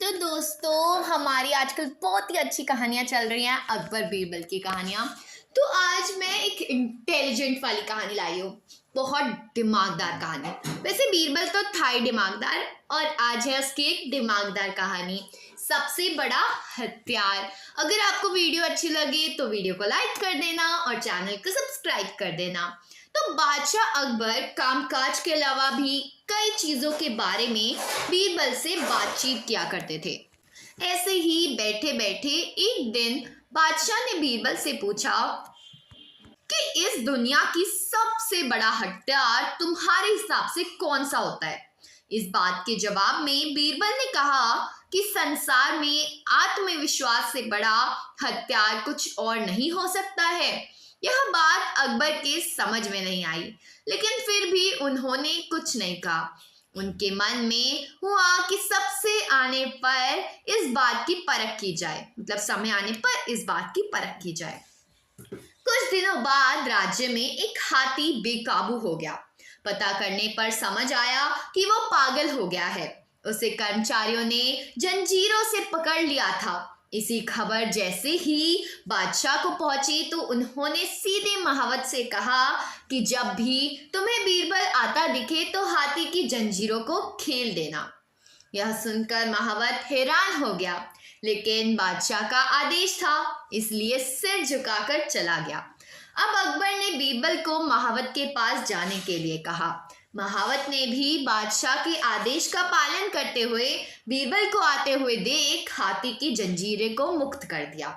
तो दोस्तों हमारी आजकल बहुत ही अच्छी कहानियाँ चल रही हैं, अकबर बीरबल की कहानियाँ। तो आज मैं एक इंटेलिजेंट वाली कहानी लाई हूँ, बहुत दिमागदार कहानी। वैसे बीरबल तो था ही दिमागदार, और आज है उसकी एक दिमागदार कहानी, सबसे बड़ा हथियार। अगर आपको वीडियो अच्छी लगे तो वीडियो को लाइक कर देना और चैनल को सब्सक्राइब कर देना। तो बादशाह अकबर कामकाज के अलावा भी कई चीजों के बारे में बीरबल से बातचीत किया करते थे। ऐसे ही बैठे बैठे एक दिन बादशाह ने बीरबल से पूछा कि इस दुनिया की सबसे बड़ा हथियार तुम्हारे हिसाब से कौन सा होता है। इस बात के जवाब में बीरबल ने कहा कि संसार में आत्मविश्वास से बड़ा हथियार कुछ और नहीं हो सकता है। यह बात अकबर के समझ में नहीं आई, लेकिन फिर भी उन्होंने कुछ नहीं कहा। उनके मन में हुआ कि सबसे आने पर इस बात की परख की जाए, मतलब समय आने पर इस बात की परख की जाए। कुछ दिनों बाद राज्य में एक हाथी बेकाबू हो गया। पता करने पर समझ आया कि वो पागल हो गया है। उसे कर्मचारियों ने जंजीरों से पकड़ लिया था। इसी खबर जैसे ही बादशाह को पहुंची तो उन्होंने सीधे महावत से कहा कि जब भी तुम्हें बीरबल आता दिखे तो हाथी की जंजीरों को खेल देना। यह सुनकर महावत हैरान हो गया, लेकिन बादशाह का आदेश था, इसलिए सिर झुकाकर चला गया। अब अकबर ने बीरबल को महावत के पास जाने के लिए कहा। महावत ने भी बादशाह के आदेश का पालन करते हुए बीरबल को आते हुए देख हाथी की जंजीरें को मुक्त कर दिया।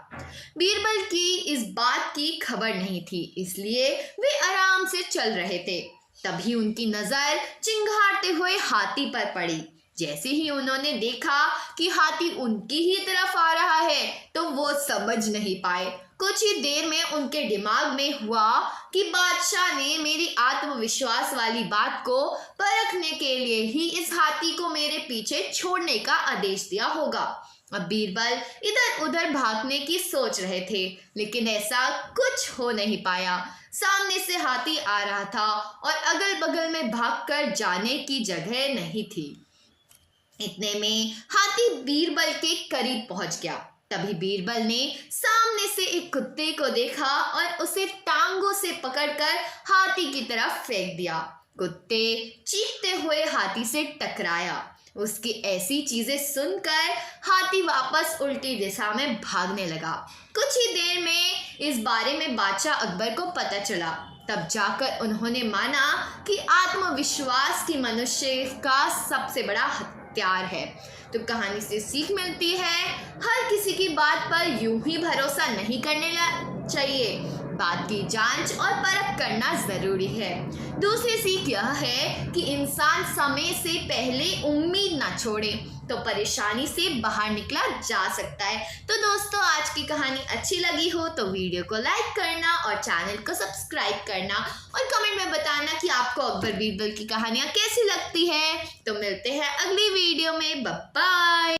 बीरबल की इस बात की खबर नहीं थी, इसलिए वे आराम से चल रहे थे। तभी उनकी नजर चिंगारते हुए हाथी पर पड़ी। जैसे ही उन्होंने देखा कि हाथी उनकी ही तरफ आ रहा है तो वो समझ नहीं पाए। कुछ ही देर में उनके दिमाग में हुआ कि बादशाह ने मेरी आत्मविश्वास वाली बात को परखने के लिए ही इस हाथी को मेरे पीछे छोड़ने का आदेश दिया होगा। अब बीरबल इधर उधर भागने की सोच रहे थे, लेकिन ऐसा कुछ हो नहीं पाया। सामने से हाथी आ रहा था और अगल बगल में भागकर जाने की जगह नहीं थी। इतने में हाथी बीरबल के करीब पहुंच गया। तभी बीरबल ने सामने से एक कुत्ते को देखा और उसे टांगों से पकड़कर हाथी की तरफ फेंक दिया। कुत्ते चीखते हुए हाथी से टकराया। उसकी ऐसी चीजें सुनकर हाथी वापस उल्टी दिशा में भागने लगा। कुछ ही देर में इस बारे में बादशाह अकबर को पता चला। तब जाकर उन्होंने माना कि आत्मविश्वास की मनुष्य का सबसे बड़ा हथियार है। तो कहानी से सीख मिलती है, हर किसी की बात पर यूं ही भरोसा नहीं करने चाहिए, बात की जांच और परख करना जरूरी है। दूसरी सीख यह है कि इंसान समय से पहले उम्मीद ना छोड़े तो परेशानी से बाहर निकला जा सकता है। तो दोस्तों आज की कहानी अच्छी लगी हो तो वीडियो को लाइक करना और चैनल को सब्सक्राइब करना और कमेंट में बताना कि आपको अकबर बीरबल की कहानियाँ कैसी लगती है। तो मिलते हैं अगली वीडियो में, बाय बाय।